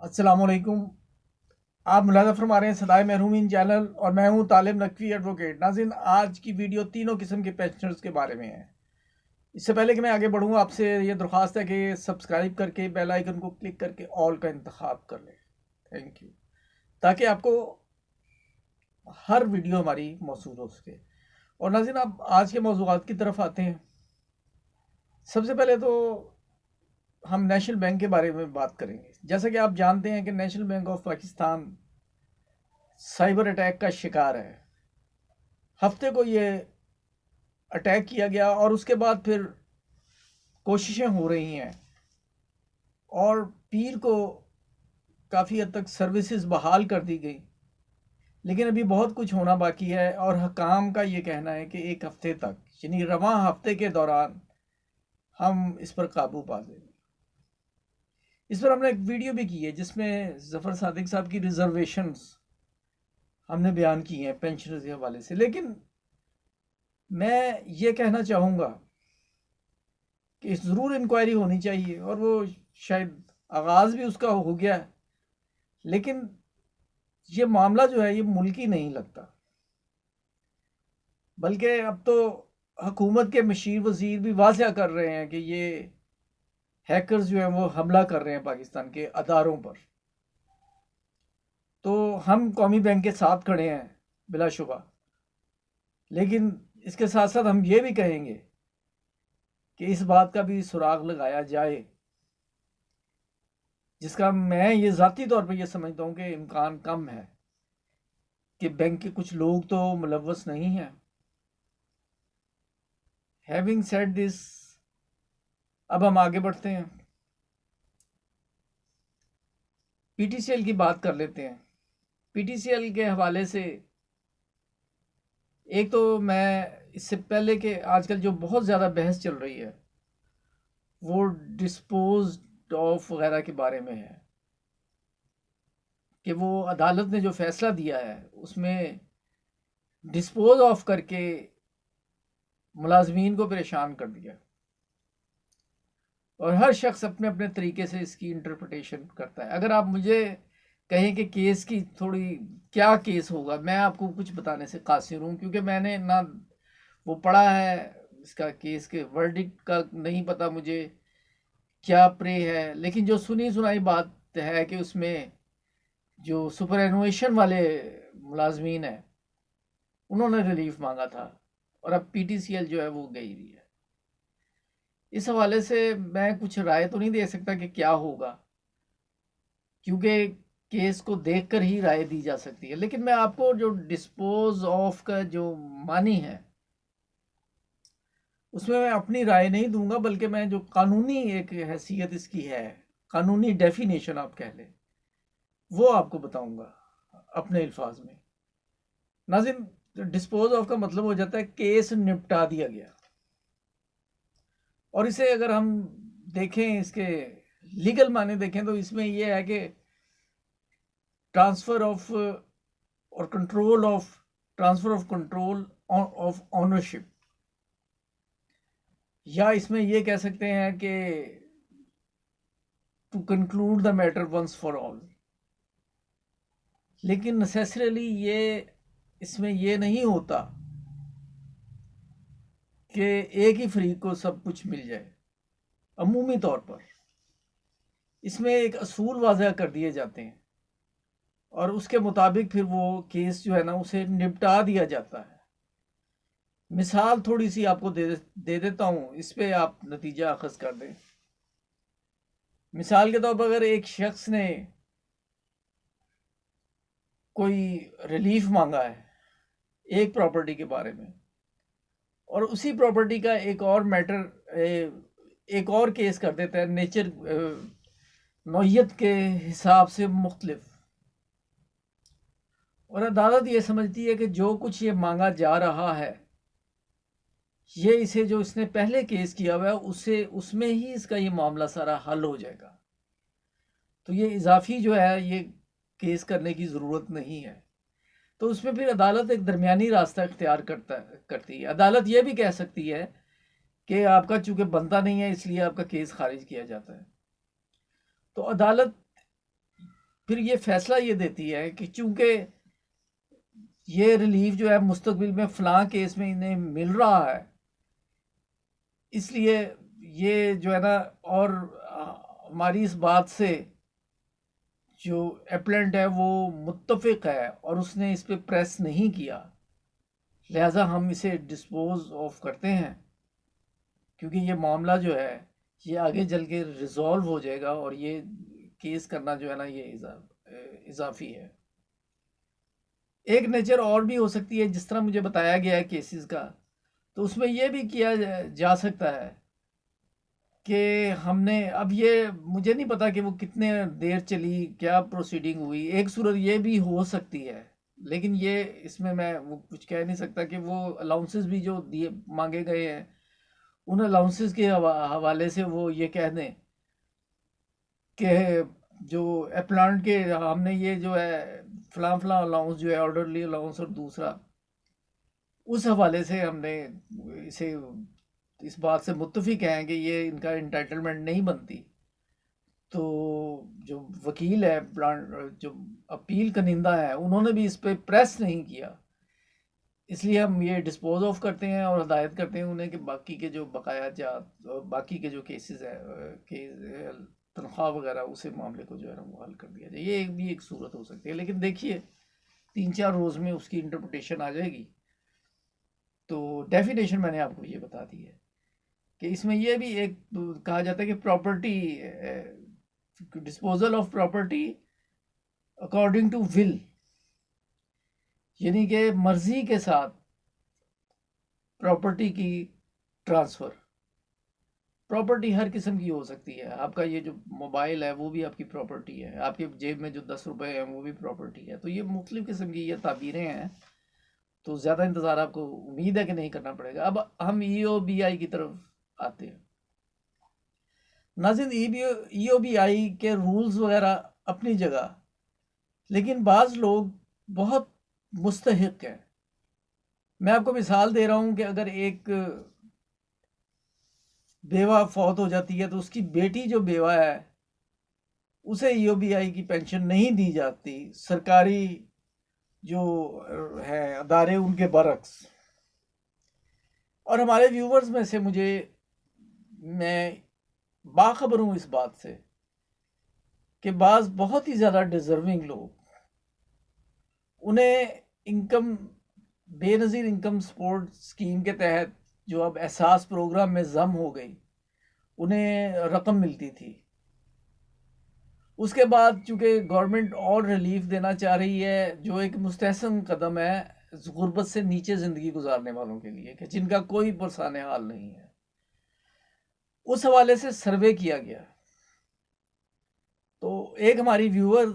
अस्सलामुअलैकुम। आप मुलाज़ा फरमा रहे हैं सदाए महरूमीन चैनल और मैं हूं तालिब नकवी एडवोकेट। नाज़रीन, आज की वीडियो तीनों किस्म के पेंशनर्स के बारे में है। इससे पहले कि मैं आगे बढ़ूं, आपसे ये दरख्वास्त है कि सब्सक्राइब करके बेल आइकन को क्लिक करके ऑल का इंतखाब कर लें। थैंक यू, ताकि आपको हर वीडियो हमारी मौसूल हो सके। और नाज़रीन, आप आज के मौज़ूआत की तरफ आते हैं। सबसे पहले तो हम नेशनल बैंक के बारे में बात करेंगे। जैसा कि आप जानते हैं कि national bank of Pakistan cyber attack का शिकार है। हफ्ते को ये अटैक किया गया और उसके बाद फिर कोशिशें हो रही हैं और पीर को काफ़ी हद तक सर्विसेज बहाल कर दी गई, लेकिन अभी बहुत कुछ होना बाकी है। और हकाम का ये कहना है कि एक हफ्ते तक, यानी रवां हफ्ते के दौरान हम इस पर काबू पा लेंगे। इस पर हमने एक वीडियो भी की है जिसमें जफ़र सादिक साहब की रिजर्वेशंस हमने बयान की हैं पेंशनर्स के हवाले से। लेकिन मैं ये कहना चाहूँगा कि ज़रूर इंक्वायरी होनी चाहिए और वो शायद आगाज़ भी उसका हो गया है, लेकिन ये मामला जो है ये मुल्की नहीं लगता। बल्कि अब तो हुकूमत के मशीर वज़ीर भी वाज़ह कर रहे हैं कि ये हैकर्स जो हैं वो हमला कर रहे हैं पाकिस्तान के अदारों पर। तो हम कौमी बैंक के साथ खड़े हैं बिलाशुबा, लेकिन इसके साथ साथ हम ये भी कहेंगे कि इस बात का भी सुराग लगाया जाए, जिसका मैं ये ज़ाती तौर पर यह समझता हूँ कि इम्कान कम है कि बैंक के कुछ लोग तो मुलव्वस नहीं हैं। हैविंग सेड दिस, अब हम आगे बढ़ते हैं, पीटीसीएल की बात कर लेते हैं। पीटीसीएल के हवाले से एक तो मैं इससे पहले कि आजकल जो बहुत ज़्यादा बहस चल रही है वो डिस्पोज ऑफ वगैरह के बारे में है कि वो अदालत ने जो फैसला दिया है उसमें डिस्पोज ऑफ करके मुलाजमीन को परेशान कर दिया, और हर शख्स अपने अपने तरीके से इसकी इंटरप्रिटेशन करता है। अगर आप मुझे कहें कि केस की थोड़ी क्या केस होगा, मैं आपको कुछ बताने से कासिर हूँ, क्योंकि मैंने ना वो पढ़ा है, इसका केस के वर्डिक्ट का नहीं पता मुझे क्या प्रे है। लेकिन जो सुनी सुनाई बात है कि उसमें जो सुपर एनुएशन वाले मुलाजमीन हैं उन्होंने रिलीफ मांगा था और अब पीटीसीएल जो है वो गई हुई है। इस हवाले से मैं कुछ राय तो नहीं दे सकता कि क्या होगा, क्योंकि केस को देखकर ही राय दी जा सकती है। लेकिन मैं आपको जो डिस्पोज ऑफ का जो मानी है उसमें मैं अपनी राय नहीं दूंगा, बल्कि मैं जो कानूनी एक हैसियत इसकी है, कानूनी डेफिनेशन आप कह लें, वो आपको बताऊंगा अपने अल्फाज में। नाज़िम, डिस्पोज ऑफ का मतलब हो जाता है केस निपटा दिया गया। और इसे अगर हम देखें, इसके लीगल माने देखें, तो इसमें यह है कि ट्रांसफर ऑफ और control of, transfer of control of ownership, या इसमें यह कह सकते हैं कि to conclude the matter once for all. लेकिन नेसेसरली ये इसमें यह नहीं होता कि एक ही फरीक को सब कुछ मिल जाए। अमूमी तौर पर इसमें एक असूल वाज़ह कर दिए जाते हैं और उसके मुताबिक फिर वो केस जो है ना उसे निपटा दिया जाता है। मिसाल थोड़ी सी आपको दे देता हूँ, इस पे आप नतीजा अखज़ कर दें। मिसाल के तौर पर अगर एक शख्स ने कोई रिलीफ मांगा है एक प्रॉपर्टी के बारे में, और उसी प्रॉपर्टी का एक और मैटर, एक और केस कर देता है नेचर नौयत के हिसाब से मुख्तलिफ, और अदालत ये समझती है कि जो कुछ ये मांगा जा रहा है ये इसे जो इसने पहले केस किया हुआ है उससे उसमें ही इसका ये मामला सारा हल हो जाएगा, तो ये इजाफी जो है ये केस करने की ज़रूरत नहीं है। तो उसमें फिर अदालत एक दरमियानी रास्ता इख्तियार करती है। अदालत ये भी कह सकती है कि आपका चूंकि बनता नहीं है इसलिए आपका केस खारिज किया जाता है। तो अदालत फिर ये फैसला ये देती है कि चूंकि ये रिलीफ जो है मुस्तकबिल में फ़लाँ केस में इन्हें मिल रहा है, इसलिए ये जो है ना, और हमारी इस बात से जो एप्लेंट है वो मुत्तफ़िक है और उसने इस पे प्रेस नहीं किया, लिहाजा हम इसे डिस्पोज ऑफ करते हैं, क्योंकि ये मामला जो है ये आगे चल के रिजॉल्व हो जाएगा और ये केस करना जो है ना ये इजाफी है। एक नेचर और भी हो सकती है, जिस तरह मुझे बताया गया है केसेस का, तो उसमें यह भी किया जा सकता है कि हमने, अब ये मुझे नहीं पता कि वो कितने देर चली, क्या प्रोसीडिंग हुई, एक सूरत ये भी हो सकती है, लेकिन ये इसमें मैं वो कुछ कह नहीं सकता कि वो अलाउंसेस भी जो दिए मांगे गए हैं, उन अलाउंसेस के हवाले से वो ये कह दें कि जो एप्लांट के हमने ये जो है फलां फलां अलाउंस जो है, ऑर्डरली अलाउंस और दूसरा, उस हवाले से हमने इसे इस बात से मुत्तफिक हैं कि ये इनका इंटाइटलमेंट नहीं बनती। तो जो वकील है, प्लांट जो अपील कनिंदा है, उन्होंने भी इस पे प्रेस नहीं किया, इसलिए हम ये डिस्पोज ऑफ करते हैं और हदायत करते हैं उन्हें कि बाकी के जो बकाया जात, बाकी के जो केसेस है के तनख्वाह वगैरह, उसे मामले को जो है ना वो हल कर दिया जाए। ये एक भी एक सूरत हो सकती है, लेकिन देखिए 3-4 रोज़ में उसकी इंटरप्रिटेशन आ जाएगी। तो डेफिनेशन मैंने आपको ये बता दी है कि इसमें यह भी एक कहा जाता है कि property, disposal of property according to will, यानी कि मर्जी के साथ प्रॉपर्टी की ट्रांसफ़र। प्रॉपर्टी हर किस्म की हो सकती है, आपका ये जो मोबाइल है वो भी आपकी प्रॉपर्टी है, आपके जेब में जो 10 रुपए हैं वो भी प्रॉपर्टी है। तो ये मुख्तलिफ़ किस्म की ये ताबीरें हैं, तो ज़्यादा इंतज़ार आपको उम्मीद है कि नहीं करना पड़ेगा। अब हम EOBI की तरफ आते हैं। नाज़रीन, EOBI के रूल्स वगैरह अपनी जगह, लेकिन बाज़ लोग बहुत मुस्तहिक हैं। मैं आपको मिसाल दे रहा हूँ कि अगर एक बेवा फौत हो जाती है तो उसकी बेटी जो बेवा है उसे EOBI की पेंशन नहीं दी जाती, सरकारी जो है अदारे उनके बरक्स। और हमारे व्यूवर्स में से मैं बाखबर हूँ इस बात से कि बाज़ बहुत ही ज़्यादा डिज़र्विंग लोग, उन्हें income, Benazir income support scheme के तहत जो अब एहसास प्रोग्राम में जम हो गई, उन्हें रकम मिलती थी। उसके बाद चूँकि गवर्नमेंट और रिलीफ देना चाह रही है, जो एक मुस्तहसन कदम है गुर्बत से नीचे ज़िंदगी गुजारने वालों के लिए, कि जिनका कोई पुरसाने हाल नहीं है, उस हवाले से सर्वे किया गया। तो एक हमारी व्यूअर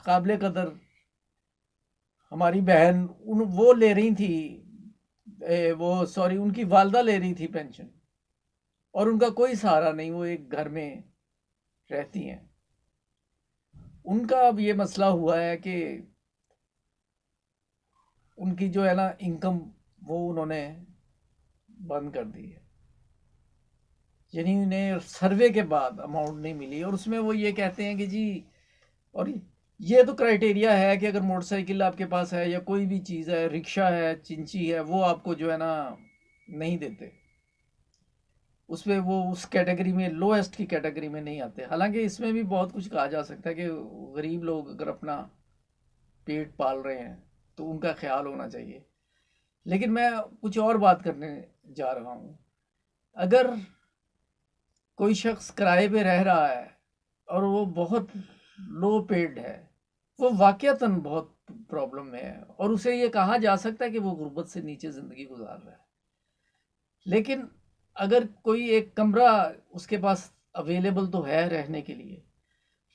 काबिल कदर हमारी बहन, वो ले रही थी, उनकी वालदा ले रही थी पेंशन, और उनका कोई सहारा नहीं, वो एक घर में रहती हैं। उनका अब ये मसला हुआ है कि उनकी जो है ना इनकम वो उन्होंने बंद कर दी है, यानी उन्हें सर्वे के बाद अमाउंट नहीं मिली। और उसमें वो ये कहते हैं कि जी, और ये तो क्राइटेरिया है कि अगर मोटरसाइकिल आपके पास है या कोई भी चीज़ है, रिक्शा है, चिंची है, वो आपको जो है ना नहीं देते, उसमें वो उस कैटेगरी में, लोएस्ट की कैटेगरी में नहीं आते। हालांकि इसमें भी बहुत कुछ कहा जा सकता है कि गरीब लोग अगर अपना पेट पाल रहे हैं तो उनका ख्याल होना चाहिए, लेकिन मैं कुछ और बात करने जा रहा हूँ। अगर कोई शख्स किराए पे रह रहा है और वो बहुत लो पेड है, वो वाकयातन बहुत प्रॉब्लम में है, और उसे ये कहा जा सकता है कि वो गुर्बत से नीचे ज़िंदगी गुजार रहा है, लेकिन अगर कोई एक कमरा उसके पास अवेलेबल तो है रहने के लिए,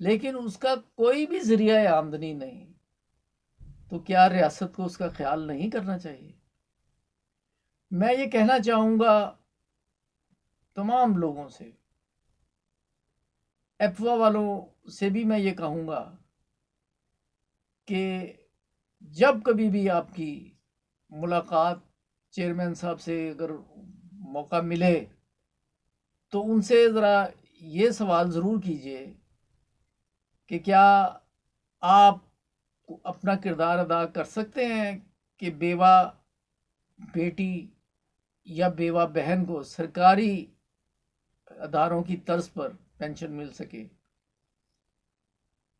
लेकिन उसका कोई भी ज़रिया आमदनी नहीं, तो क्या रियासत को उसका ख्याल नहीं करना चाहिए? मैं ये कहना चाहूँगा तमाम लोगों से, एफवा वालों से भी मैं ये कहूँगा कि जब कभी भी आपकी मुलाकात चेयरमैन साहब से अगर मौका मिले, तो उनसे ज़रा ये सवाल ज़रूर कीजिए कि क्या आप अपना किरदार अदा कर सकते हैं कि बेवा बेटी या बेवा बहन को सरकारी अदारों की तर्ज पर पेंशन मिल सके।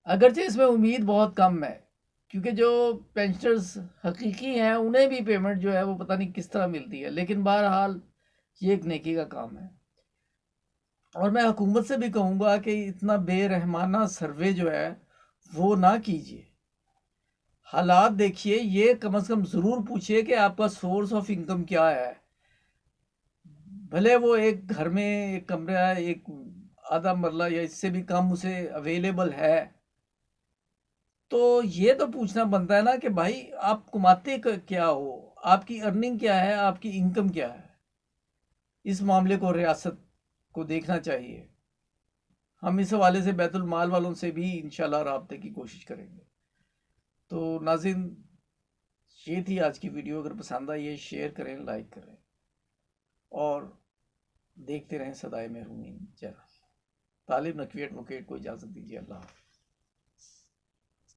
अगरचे इसमें उम्मीद बहुत कम है, क्योंकि जो पेंशनर्स हकीकी हैं उन्हें भी पेमेंट जो है वो पता नहीं किस तरह मिलती है, लेकिन बहरहाल ये एक नेकी का काम है। और मैं हुकूमत से भी कहूँगा कि इतना बेरहमाना सर्वे जो है वो ना कीजिए। हालात देखिए, ये कम से कम ज़रूर पूछिए कि आपका सोर्स ऑफ इनकम क्या है। भले वो एक घर में एक कमरा, एक आधा मरला या इससे भी कम उसे अवेलेबल है, तो ये तो पूछना बनता है ना कि भाई आप कमाते क्या हो, आपकी अर्निंग क्या है, आपकी इनकम क्या है। इस मामले को रियासत को देखना चाहिए। हम इस हवाले से बैतुल माल वालों से भी इंशाल्लाह राब्ते की कोशिश करेंगे। तो नाज़रीन, ये थी आज की वीडियो। अगर पसंद आई है शेयर करें, लाइक करें और देखते रहें सदाए महरूमीन चैनल। तालिब नकवी एडवोकेट को इजाज़त दीजिए। अल्लाह हाफ़िज़।